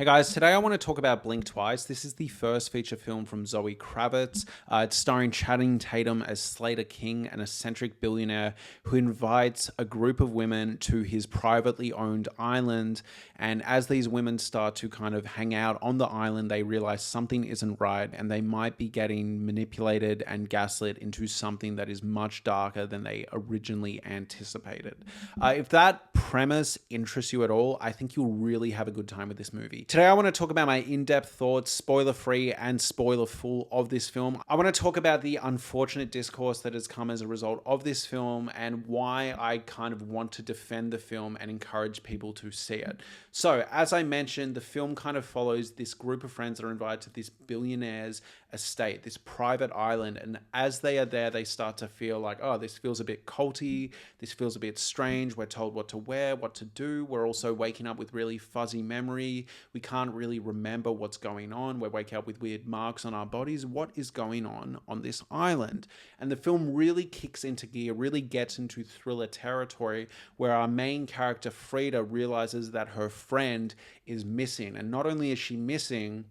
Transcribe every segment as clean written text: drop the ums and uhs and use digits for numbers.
Hey guys, today I want to talk about Blink Twice. This is the first feature film from Zoe Kravitz. It's starring Channing Tatum as Slater King, an eccentric billionaire who invites a group of women to his privately owned island. And as these women start to kind of hang out on the island, they realize something isn't right and they might be getting manipulated and gaslit into something that is much darker than they originally anticipated. If that premise interests you at all, I think you'll really have a good time with this movie. Today, I want to talk about my in-depth thoughts, spoiler-free and spoiler-full of this film. I want to talk about the unfortunate discourse that has come as a result of this film and why I kind of want to defend the film and encourage people to see it. So, as I mentioned, the film kind of follows this group of friends that are invited to this billionaire's estate, this private island, and as they are there, they start to feel like, oh, this feels a bit culty, this feels a bit strange, we're told what to wear, what to do, we're also waking up with really fuzzy memory, we can't really remember what's going on, we're waking up with weird marks on our bodies, what is going on this island? And the film really kicks into gear, really gets into thriller territory, where our main character, Frida, realizes that her friend is missing, and not only is she missing,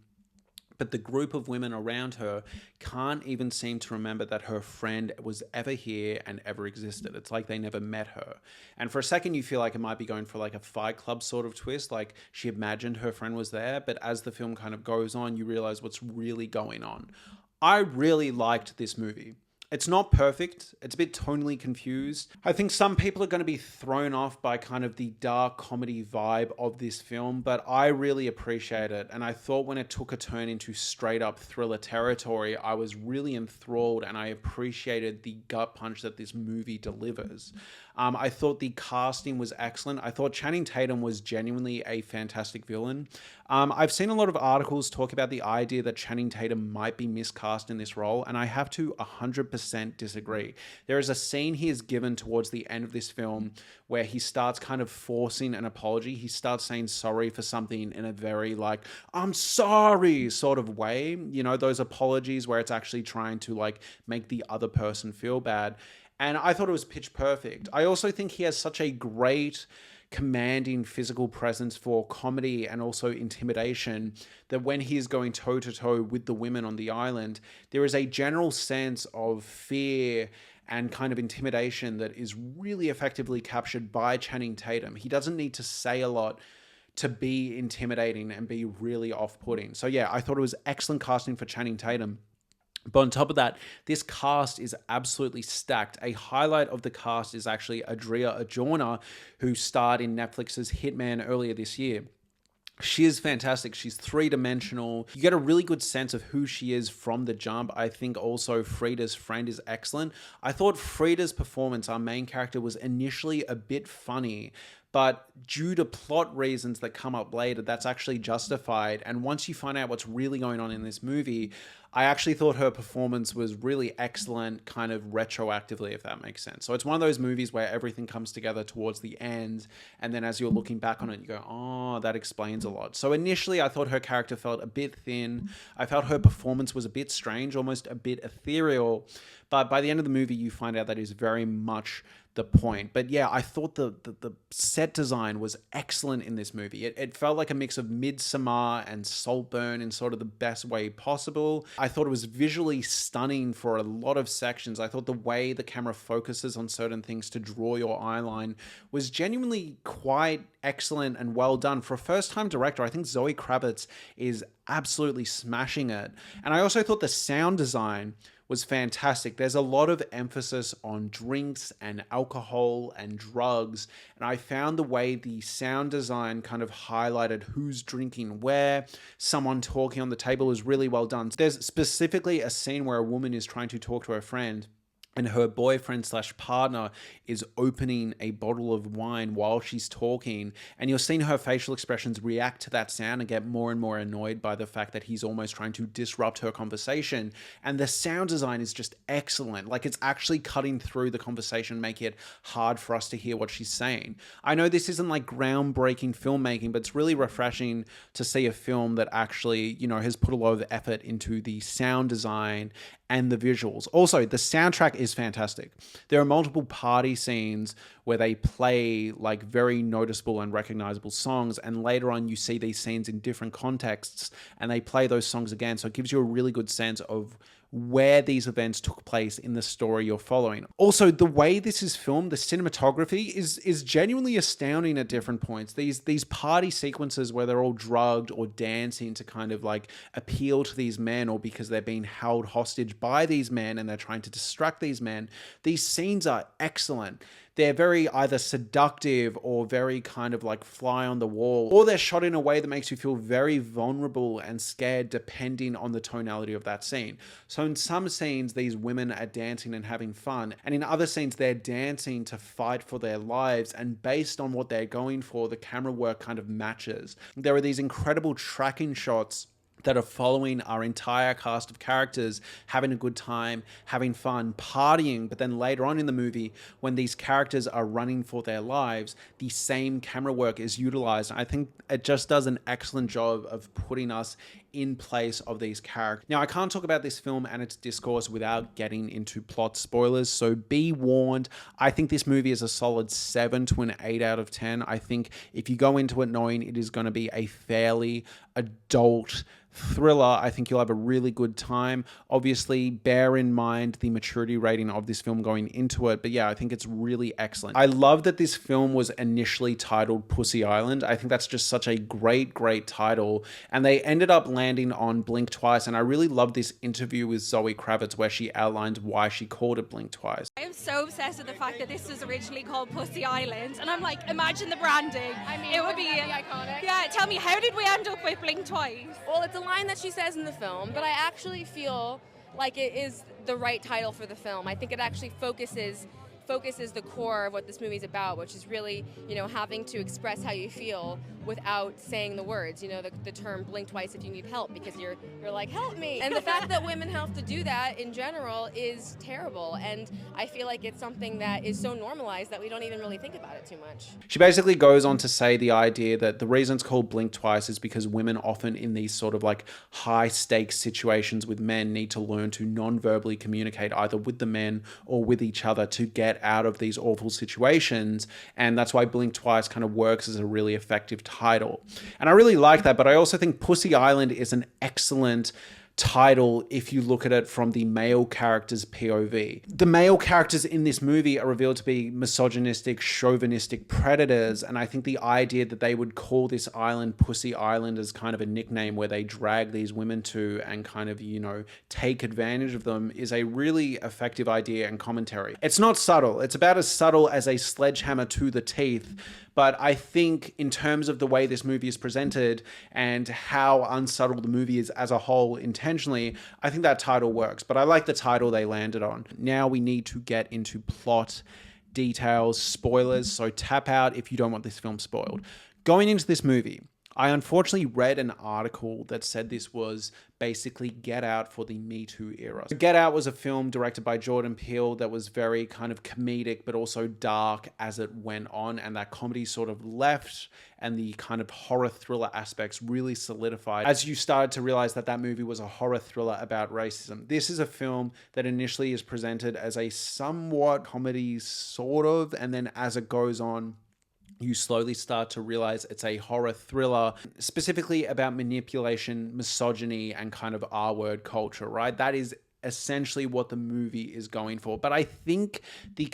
but the group of women around her can't even seem to remember that her friend was ever here and ever existed. It's like they never met her. And for a second, you feel like it might be going for like a Fight Club sort of twist, like she imagined her friend was there. But as the film kind of goes on, you realize what's really going on. I really liked this movie. It's not perfect. It's a bit tonally confused. I think some people are going to be thrown off by kind of the dark comedy vibe of this film, but I really appreciate it. And I thought when it took a turn into straight up thriller territory, I was really enthralled and I appreciated the gut punch that this movie delivers. I thought the casting was excellent. I thought Channing Tatum was genuinely a fantastic villain. I've seen a lot of articles talk about the idea that Channing Tatum might be miscast in this role, and I have to 100% disagree. There is a scene he is given towards the end of this film where he starts kind of forcing an apology. He starts saying sorry for something in a very like, I'm sorry sort of way. You know, those apologies where it's actually trying to like make the other person feel bad. And I thought it was pitch perfect. I also think he has such a great commanding physical presence for comedy and also intimidation that when he is going toe to toe with the women on the island, there is a general sense of fear and kind of intimidation that is really effectively captured by Channing Tatum. He doesn't need to say a lot to be intimidating and be really off-putting. So yeah, I thought it was excellent casting for Channing Tatum. But on top of that, this cast is absolutely stacked. A highlight of the cast is actually Adria Arjona, who starred in Netflix's Hitman earlier this year. She is fantastic. She's three-dimensional. You get a really good sense of who she is from the jump. I think also Frida's friend is excellent. I thought Frida's performance, our main character, was initially a bit funny, but due to plot reasons that come up later, that's actually justified. And once you find out what's really going on in this movie, I actually thought her performance was really excellent, kind of retroactively, if that makes sense. So it's one of those movies where everything comes together towards the end, and then as you're looking back on it, you go, oh, that explains a lot. So initially, I thought her character felt a bit thin. I felt her performance was a bit strange, almost a bit ethereal. But by the end of the movie, you find out that is very much the point. But yeah, I thought the set design was excellent in this movie. It felt like a mix of Midsommar and Saltburn in sort of the best way possible. I thought it was visually stunning for a lot of sections. I thought the way the camera focuses on certain things to draw your eye line was genuinely quite excellent and well done. For a first-time director, I think Zoe Kravitz is absolutely smashing it. And I also thought the sound design was fantastic. There's a lot of emphasis on drinks and alcohol and drugs, and I found the way the sound design kind of highlighted who's drinking where, someone talking on the table was really well done. There's specifically a scene where a woman is trying to talk to her friend, and her boyfriend slash partner is opening a bottle of wine while she's talking. And you're seeing her facial expressions react to that sound and get more and more annoyed by the fact that he's almost trying to disrupt her conversation. And the sound design is just excellent. Like, it's actually cutting through the conversation, making it hard for us to hear what she's saying. I know this isn't like groundbreaking filmmaking, but it's really refreshing to see a film that actually, you know, has put a lot of effort into the sound design and the visuals. Also, the soundtrack is fantastic. There are multiple party scenes where they play like very noticeable and recognizable songs, and later on you see these scenes in different contexts and they play those songs again, so it gives you a really good sense of where these events took place in the story you're following. Also, the way this is filmed, the cinematography is genuinely astounding at different points. These party sequences where they're all drugged or dancing to kind of like appeal to these men, or because they're being held hostage by these men and they're trying to distract these men. These scenes are excellent. They're very either seductive or very kind of like fly on the wall, or they're shot in a way that makes you feel very vulnerable and scared depending on the tonality of that scene. So in some scenes, these women are dancing and having fun, and in other scenes, they're dancing to fight for their lives, and based on what they're going for, the camera work kind of matches. There are these incredible tracking shots that are following our entire cast of characters having a good time, having fun, partying, but then later on in the movie, when these characters are running for their lives, the same camera work is utilized. I think it just does an excellent job of putting us in place of these characters. Now, I can't talk about this film and its discourse without getting into plot spoilers, so be warned. I think this movie is a solid 7 to an 8 out of 10. I think if you go into it knowing it is going to be a fairly adult thriller, I think you'll have a really good time. Obviously, bear in mind the maturity rating of this film going into it, but yeah, I think it's really excellent. I love that this film was initially titled Pussy Island. I think that's just such a great title, and they ended up landing on Blink Twice, and I really love this interview with Zoe Kravitz where she outlined why she called it Blink Twice. I am so obsessed with the fact that this was originally called Pussy Island, and I'm like, imagine the branding. I mean, it would be iconic. Yeah, tell me, how did we end up with Blink Twice? Well, it's a line that she says in the film, but I actually feel like it is the right title for the film. I think it actually focuses the core of what this movie is about, which is really, having to express how you feel without saying the words. The term blink twice if you need help, because you're like, help me. And the fact that women have to do that in general is terrible. And I feel like it's something that is so normalized that we don't even really think about it too much. She basically goes on to say the idea that the reason it's called Blink Twice is because women often in these sort of like high stakes situations with men need to learn to non-verbally communicate either with the men or with each other to get out of these awful situations, and that's why Blink Twice kind of works as a really effective title. And I really like that, but I also think Pussy Island is an excellent title if you look at it from the male character's POV. The male characters in this movie are revealed to be misogynistic, chauvinistic predators, and I think the idea that they would call this island Pussy Island as kind of a nickname where they drag these women to and kind of, take advantage of them is a really effective idea and commentary. It's not subtle. It's about as subtle as a sledgehammer to the teeth, but I think in terms of the way this movie is presented and how unsubtle the movie is as a whole intentionally, I think that title works. But I like the title they landed on. Now we need to get into plot details, spoilers, so tap out if you don't want this film spoiled. Going into this movie, I unfortunately read an article that said this was basically Get Out for the Me Too era. Get Out was a film directed by Jordan Peele that was very kind of comedic but also dark as it went on, and that comedy sort of left and the kind of horror thriller aspects really solidified as you started to realize that that movie was a horror thriller about racism. This is a film that initially is presented as a somewhat comedy sort of, and then as it goes on, you slowly start to realize it's a horror thriller, specifically about manipulation, misogyny, and kind of R-word culture, right? That is essentially what the movie is going for. But I think the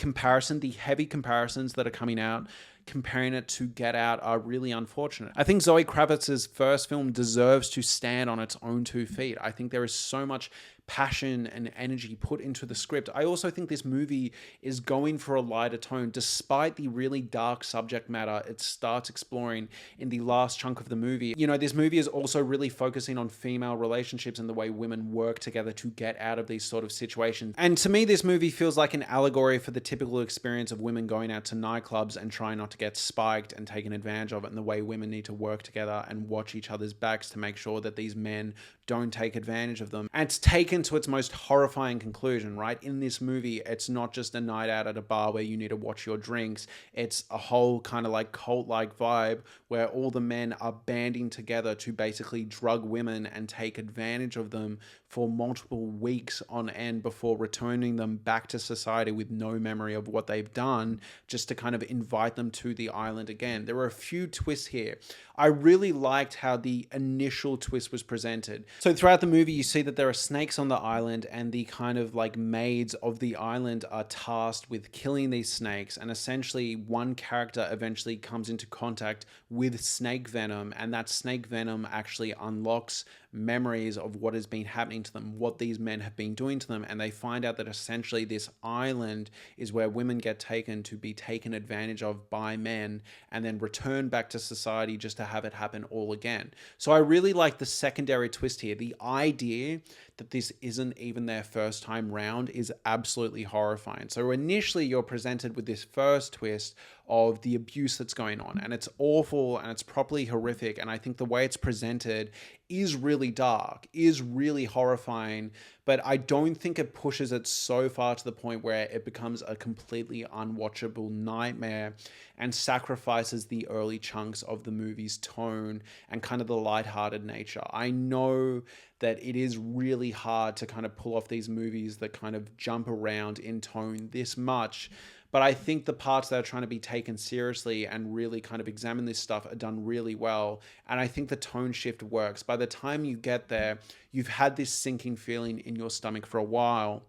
heavy comparisons that are coming out, comparing it to Get Out, are really unfortunate. I think Zoe Kravitz's first film deserves to stand on its own 2 feet. I think there is so much passion and energy put into the script. I also think this movie is going for a lighter tone, despite the really dark subject matter it starts exploring in the last chunk of the movie. This movie is also really focusing on female relationships and the way women work together to get out of these sort of situations. And to me, this movie feels like an allegory for the typical experience of women going out to nightclubs and trying not to get spiked and taken advantage of, and the way women need to work together and watch each other's backs to make sure that these men don't take advantage of them. And it's taken to its most horrifying conclusion, right? In this movie, it's not just a night out at a bar where you need to watch your drinks. It's a whole kind of like cult-like vibe where all the men are banding together to basically drug women and take advantage of them for multiple weeks on end before returning them back to society with no memory of what they've done, just to kind of invite them to the island again. There were a few twists here. I really liked how the initial twist was presented. So throughout the movie, you see that there are snakes on the island, and the kind of like maids of the island are tasked with killing these snakes. And essentially one character eventually comes into contact with snake venom, and that snake venom actually unlocks memories of what has been happening to them, what these men have been doing to them, and they find out that essentially this island is where women get taken to be taken advantage of by men and then returned back to society just to have it happen all again. So I really like the secondary twist here. The idea that this isn't even their first time round is absolutely horrifying. So initially you're presented with this first twist of the abuse that's going on, and it's awful and it's properly horrific, and I think the way it's presented is really dark, is really horrifying, but I don't think it pushes it so far to the point where it becomes a completely unwatchable nightmare and sacrifices the early chunks of the movie's tone and kind of the lighthearted nature. I know that it is really hard to kind of pull off these movies that kind of jump around in tone this much, but I think the parts that are trying to be taken seriously and really kind of examine this stuff are done really well. And I think the tone shift works. By the time you get there, you've had this sinking feeling in your stomach for a while.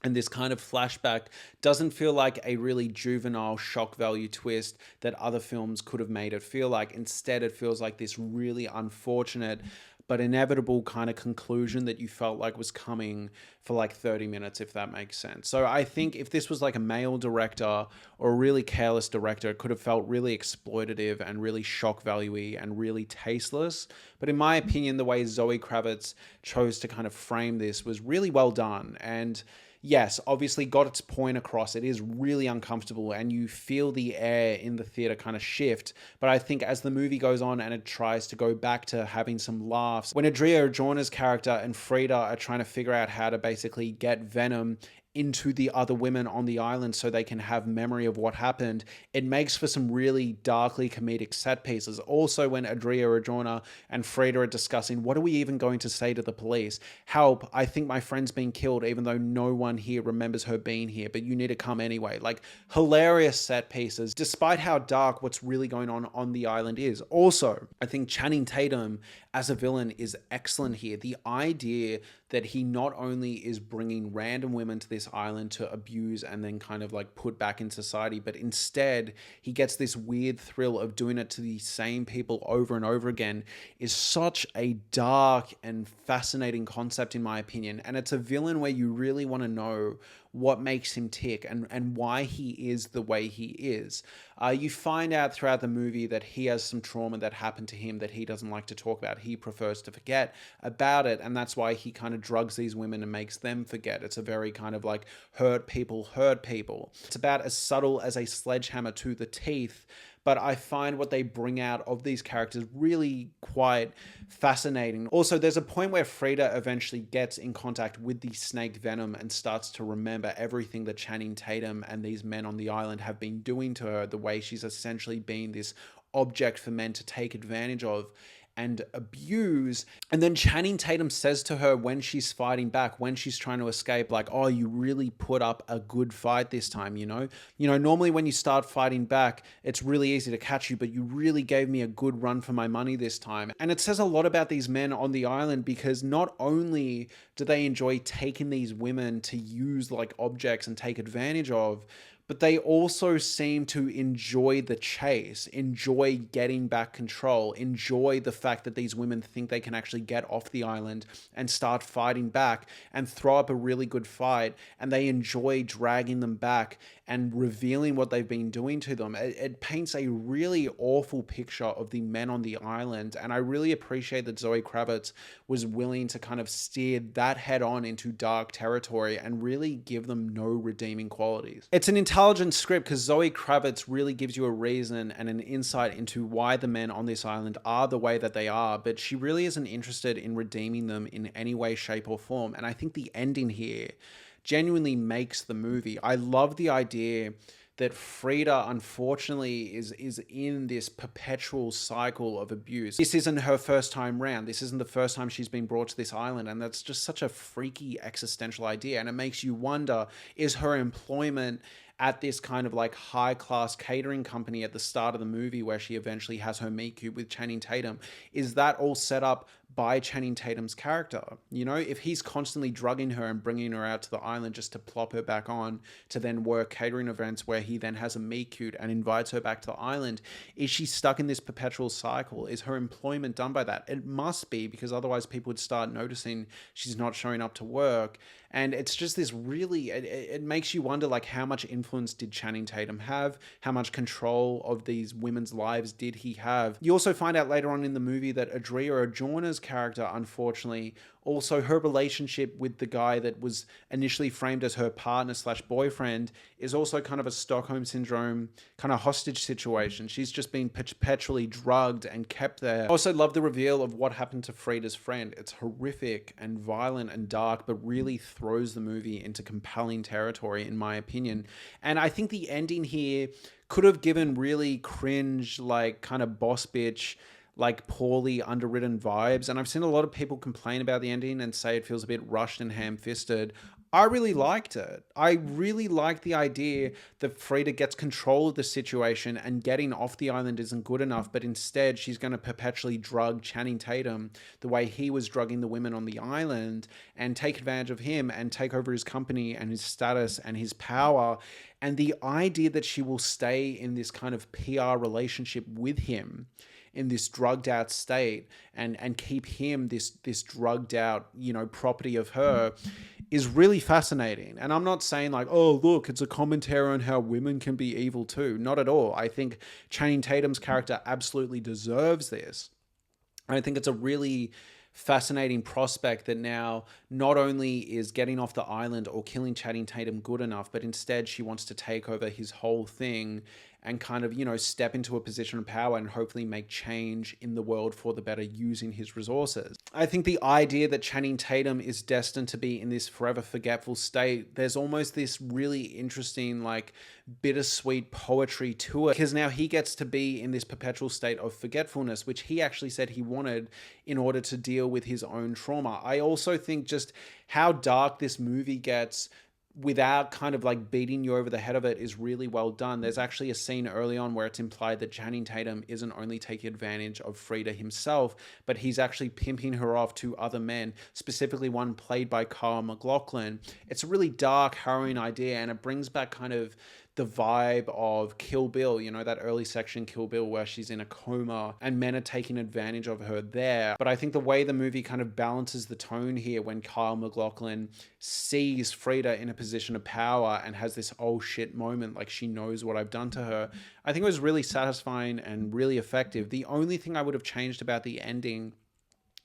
And this kind of flashback doesn't feel like a really juvenile shock value twist that other films could have made it feel like. Instead, it feels like this really unfortunate but inevitable kind of conclusion that you felt like was coming for like 30 minutes, if that makes sense. So I think if this was like a male director or a really careless director, it could have felt really exploitative and really shock value-y and really tasteless. But in my opinion, the way Zoe Kravitz chose to kind of frame this was really well done. And yes, obviously got its point across. It is really uncomfortable and you feel the air in the theater kind of shift. But I think as the movie goes on and it tries to go back to having some laughs, when Adria Arjona's character and Frida are trying to figure out how to basically get Venom into the other women on the island so they can have memory of what happened, it makes for some really darkly comedic set pieces. Also, when Adria Arjona and Frida are discussing, what are we even going to say to the police? Help, I think my friend's been killed, even though no one here remembers her being here, but you need to come anyway. Like, hilarious set pieces, despite how dark what's really going on the island is. Also, I think Channing Tatum as a villain is excellent here. The idea that he not only is bringing random women to this island to abuse and then kind of like put back in society, but instead he gets this weird thrill of doing it to the same people over and over again is such a dark and fascinating concept in my opinion. And it's a villain where you really want to know what makes him tick and why he is the way he is. You find out throughout the movie that he has some trauma that happened to him that he doesn't like to talk about. He prefers to forget about it, and that's why he kind of drugs these women and makes them forget. It's a very kind of like hurt people. It's about as subtle as a sledgehammer to the teeth, but I find what they bring out of these characters really quite fascinating. Also, there's a point where Frida eventually gets in contact with the snake Venom and starts to remember everything that Channing Tatum and these men on the island have been doing to her, the way she's essentially been this object for men to take advantage of and abuse. And then Channing Tatum says to her when she's fighting back, when she's trying to escape, like, oh, you really put up a good fight this time, you know? Normally when you start fighting back, it's really easy to catch you, but you really gave me a good run for my money this time. And it says a lot about these men on the island, because not only do they enjoy taking these women to use like objects and take advantage of, but they also seem to enjoy the chase, enjoy getting back control, enjoy the fact that these women think they can actually get off the island and start fighting back and throw up a really good fight, and they enjoy dragging them back and revealing what they've been doing to them. It paints a really awful picture of the men on the island, and I really appreciate that Zoe Kravitz was willing to kind of steer that head on into dark territory and really give them no redeeming qualities. It's an intelligent script because Zoe Kravitz really gives you a reason and an insight into why the men on this island are the way that they are, but she really isn't interested in redeeming them in any way, shape, or form. And I think the ending here genuinely makes the movie. I love the idea that Frida, unfortunately, is in this perpetual cycle of abuse. This isn't her first time round. This isn't the first time she's been brought to this island, and that's just such a freaky existential idea. And it makes you wonder, is her employment at this kind of like high-class catering company at the start of the movie where she eventually has her meet cute with Channing Tatum, is that all set up by Channing Tatum's character? You know, if he's constantly drugging her and bringing her out to the island just to plop her back on to then work catering events where he then has a meet cute and invites her back to the island, is she stuck in this perpetual cycle? Is her employment done by that? It must be, because otherwise people would start noticing she's not showing up to work. And it's just this really, it makes you wonder, like, how much influence did Channing Tatum have? How much control of these women's lives did he have? You also find out later on in the movie that Adria Arjona's character, unfortunately, also her relationship with the guy that was initially framed as her partner slash boyfriend is also kind of a Stockholm Syndrome kind of hostage situation. She's just been perpetually drugged and kept there. I also love the reveal of what happened to Frida's friend. It's horrific and violent and dark, but really throws the movie into compelling territory, in my opinion. And I think the ending here could have given really cringe, like kind of boss bitch, like poorly underwritten vibes. And I've seen a lot of people complain about the ending and say it feels a bit rushed and ham-fisted. I really liked it. I really like the idea that Frida gets control of the situation and getting off the island isn't good enough, but instead she's going to perpetually drug Channing Tatum the way he was drugging the women on the island and take advantage of him and take over his company and his status and his power. And the idea that she will stay in this kind of PR relationship with him in this drugged out state and keep him this drugged out, you know, property of her is really fascinating. And I'm not saying like, oh, look, it's a commentary on how women can be evil too. Not at all. I think Channing Tatum's character absolutely deserves this. I think it's a really fascinating prospect that now not only is getting off the island or killing Channing Tatum good enough, but instead she wants to take over his whole thing and kind of, you know, step into a position of power and hopefully make change in the world for the better using his resources. I think the idea that Channing Tatum is destined to be in this forever forgetful state, there's almost this really interesting, like, bittersweet poetry to it, because now he gets to be in this perpetual state of forgetfulness, which he actually said he wanted in order to deal with his own trauma. I also think just how dark this movie gets without kind of like beating you over the head of it is really well done. There's actually a scene early on where it's implied that Channing Tatum isn't only taking advantage of Frida himself, but he's actually pimping her off to other men, specifically one played by Kyle MacLachlan. It's a really dark, harrowing idea, and it brings back kind of the vibe of Kill Bill, you know, that early section Kill Bill where she's in a coma and men are taking advantage of her there. But I think the way the movie kind of balances the tone here when Kyle MacLachlan sees Frida in a position of power and has this oh shit moment, like she knows what I've done to her, I think it was really satisfying and really effective. The only thing I would have changed about the ending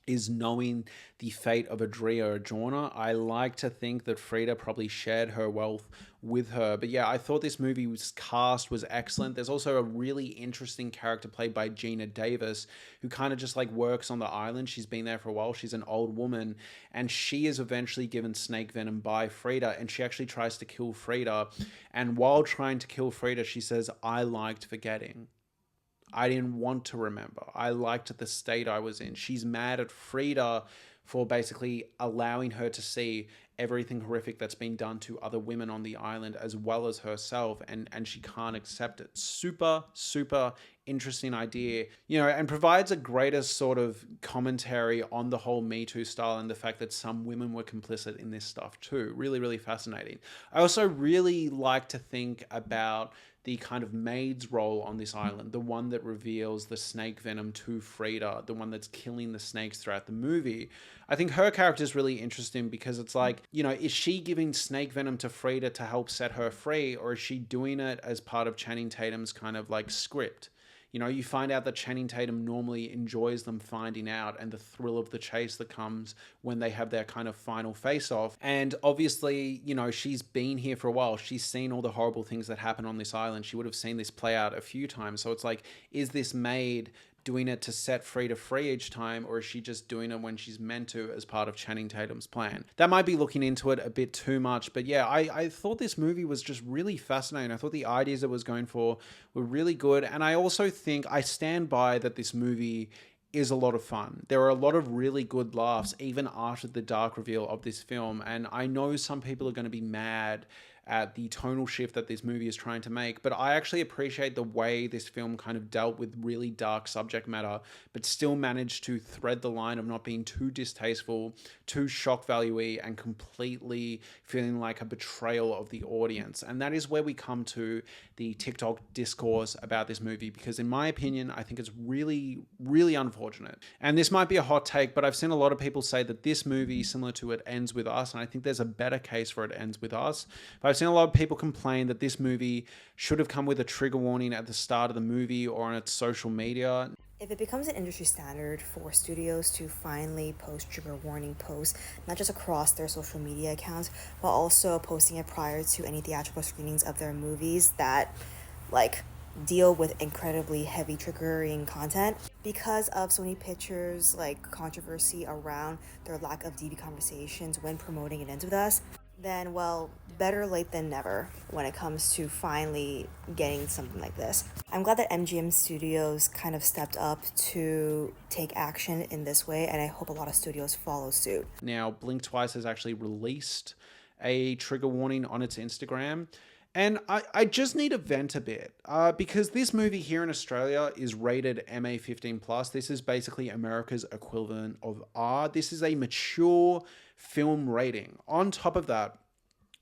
is knowing the fate of Adria Arjona. I like to think that Frida probably shared her wealth with her. But yeah, I thought this movie's cast was excellent. There's also a really interesting character played by Gina Davis, who kind of just like works on the island. She's been there for a while. She's an old woman, and she is eventually given snake venom by Frida, and she actually tries to kill Frida. And while trying to kill Frida, she says, "I liked forgetting. I didn't want to remember. I liked the state I was in." She's mad at Frida for basically allowing her to see everything horrific that's been done to other women on the island as well as herself, and she can't accept it. Super, super interesting idea, you know, and provides a greater sort of commentary on the whole Me Too style and the fact that some women were complicit in this stuff too. Really, really fascinating. I also really like to think about the kind of maid's role on this island, the one that reveals the snake venom to Frida, the one that's killing the snakes throughout the movie. I think her character is really interesting because it's like, you know, is she giving snake venom to Frida to help set her free, or is she doing it as part of Channing Tatum's kind of like script? You know, you find out that Channing Tatum normally enjoys them finding out and the thrill of the chase that comes when they have their kind of final face-off. And obviously, you know, she's been here for a while. She's seen all the horrible things that happen on this island. She would have seen this play out a few times. So it's like, is this maid doing it to set free to free each time, or is she just doing it when she's meant to as part of Channing Tatum's plan? That might be looking into it a bit too much, but yeah, I thought this movie was just really fascinating. I thought the ideas it was going for were really good, and I also think I stand by that this movie is a lot of fun. There are a lot of really good laughs even after the dark reveal of this film, and I know some people are going to be mad at the tonal shift that this movie is trying to make, but I actually appreciate the way this film kind of dealt with really dark subject matter, but still managed to thread the line of not being too distasteful, too shock value-y, and completely feeling like a betrayal of the audience. And that is where we come to the TikTok discourse about this movie, because in my opinion, I think it's really, really unfortunate. And this might be a hot take, but I've seen a lot of people say that this movie, similar to It Ends With Us, and I think there's a better case for It Ends With Us, but I've seen a lot of people complain that this movie should have come with a trigger warning at the start of the movie or on its social media. If it becomes an industry standard for studios to finally post trigger warning posts, not just across their social media accounts, but also posting it prior to any theatrical screenings of their movies that, like, deal with incredibly heavy triggering content because of Sony Pictures' like controversy around their lack of DV conversations when promoting It Ends With Us, then, well, better late than never when it comes to finally getting something like this. I'm glad that MGM Studios kind of stepped up to take action in this way, and I hope a lot of studios follow suit. Now, Blink Twice has actually released a trigger warning on its Instagram, and I just need to vent a bit because this movie here in Australia is rated MA15+. This is basically America's equivalent of R. This is a mature film rating. On top of that,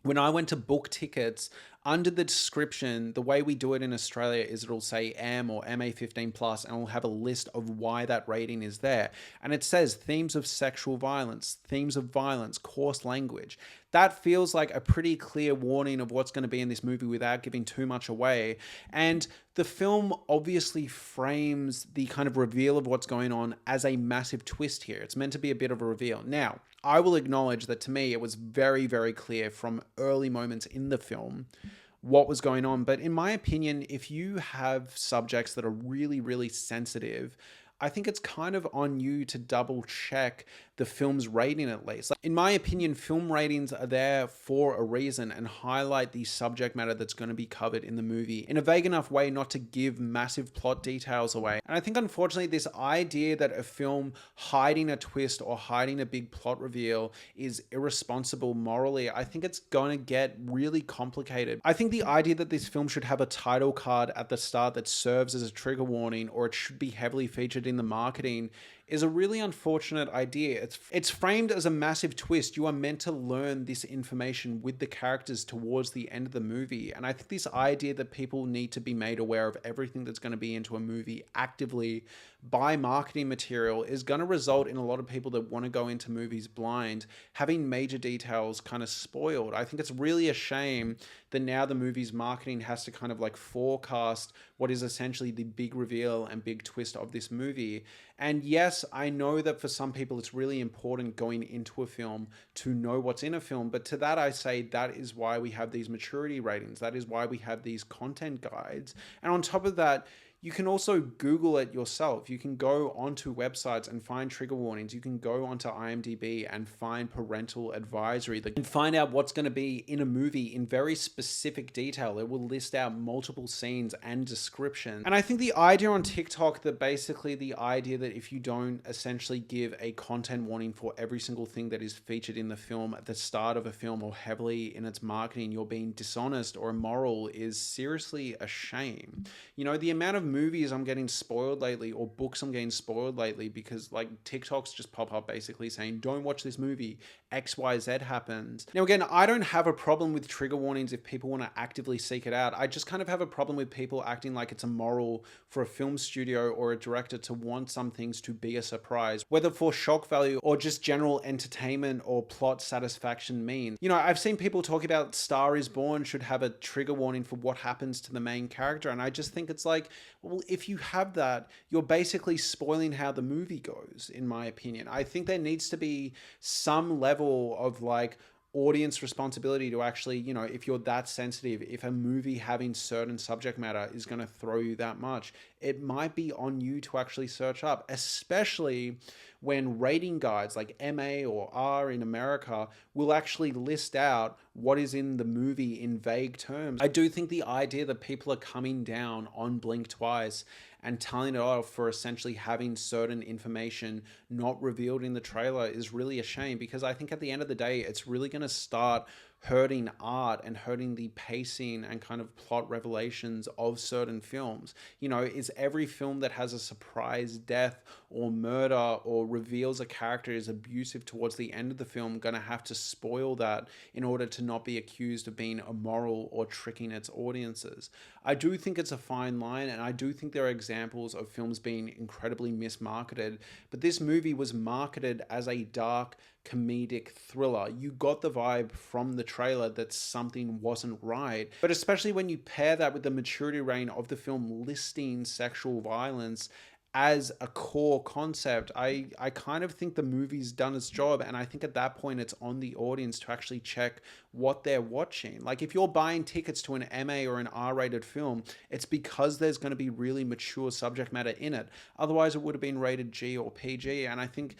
when I went to book tickets, under the description, the way we do it in Australia is it'll say M or MA15+, and it'll have a list of why that rating is there. And it says themes of sexual violence, themes of violence, coarse language. That feels like a pretty clear warning of what's going to be in this movie without giving too much away. And the film obviously frames the kind of reveal of what's going on as a massive twist here. It's meant to be a bit of a reveal. Now, I will acknowledge that to me, it was very, very clear from early moments in the film what was going on. But in my opinion, if you have subjects that are really, really sensitive, I think it's kind of on you to double check the film's rating at least. In my opinion, film ratings are there for a reason and highlight the subject matter that's going to be covered in the movie in a vague enough way not to give massive plot details away. And I think unfortunately this idea that a film hiding a twist or hiding a big plot reveal is irresponsible morally, I think it's going to get really complicated. I think the idea that this film should have a title card at the start that serves as a trigger warning, or it should be heavily featured in the marketing, is a really unfortunate idea. It's framed as a massive twist. You are meant to learn this information with the characters towards the end of the movie. And I think this idea that people need to be made aware of everything that's going to be into a movie actively by marketing material is going to result in a lot of people that want to go into movies blind having major details kind of spoiled. I think it's really a shame that now the movie's marketing has to kind of like forecast what is essentially the big reveal and big twist of this movie. And yes, I know that for some people it's really important going into a film to know what's in a film, but to that I say that is why we have these maturity ratings. That is why we have these content guides. And on top of that, you can also Google it yourself. You can go onto websites and find trigger warnings. You can go onto IMDb and find parental advisory and find out what's going to be in a movie in very specific detail. It will list out multiple scenes and description. And I think the idea on TikTok that basically the idea that if you don't essentially give a content warning for every single thing that is featured in the film at the start of a film or heavily in its marketing, you're being dishonest or immoral is seriously a shame. You know, the amount of movies I'm getting spoiled lately or books I'm getting spoiled lately because like TikToks just pop up basically saying don't watch this movie, XYZ happened. Now again, I don't have a problem with trigger warnings if people want to actively seek it out. I just kind of have a problem with people acting like it's immoral for a film studio or a director to want some things to be a surprise, whether for shock value or just general entertainment or plot satisfaction means. You know, I've seen people talk about Star is Born should have a trigger warning for what happens to the main character, and I just think it's like, Well, if you have that, you're basically spoiling how the movie goes, in my opinion. I think there needs to be some level of like audience responsibility to actually, if you're that sensitive, if a movie having certain subject matter is going to throw you that much, it might be on you to actually search up, especially when rating guides like MA or R in America will actually list out what is in the movie in vague terms. I do think the idea that people are coming down on Blink Twice and telling it off for essentially having certain information not revealed in the trailer is really a shame, because I think at the end of the day, it's really going to start hurting art and hurting the pacing and kind of plot revelations of certain films. Is every film that has a surprise death or murder or reveals a character is abusive towards the end of the film going to have to spoil that in order to not be accused of being immoral or tricking its audiences? I do think it's a fine line, and I do think there are examples of films being incredibly mismarketed, but this movie was marketed as a dark comedic thriller. You got the vibe from the trailer that something wasn't right, but especially when you pair that with the maturity rating of the film listing sexual violence as a core concept, I kind of think the movie's done its job, and I think at that point it's on the audience to actually check what they're watching. Like, if you're buying tickets to an MA or an R-rated film, it's because there's going to be really mature subject matter in it. Otherwise, it would have been rated G or PG, and I think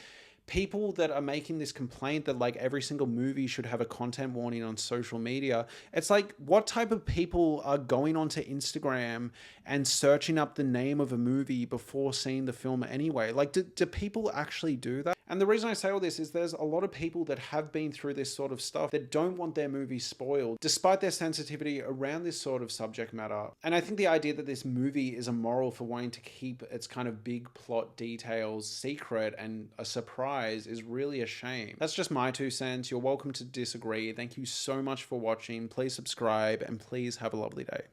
people that are making this complaint that like every single movie should have a content warning on social media, it's like, what type of people are going onto Instagram and searching up the name of a movie before seeing the film anyway? Like, do people actually do that? And the reason I say all this is there's a lot of people that have been through this sort of stuff that don't want their movie spoiled, despite their sensitivity around this sort of subject matter. And I think the idea that this movie is immoral for wanting to keep its kind of big plot details secret and a surprise is really a shame. That's just my 2 cents. You're welcome to disagree. Thank you so much for watching. Please subscribe, and please have a lovely day.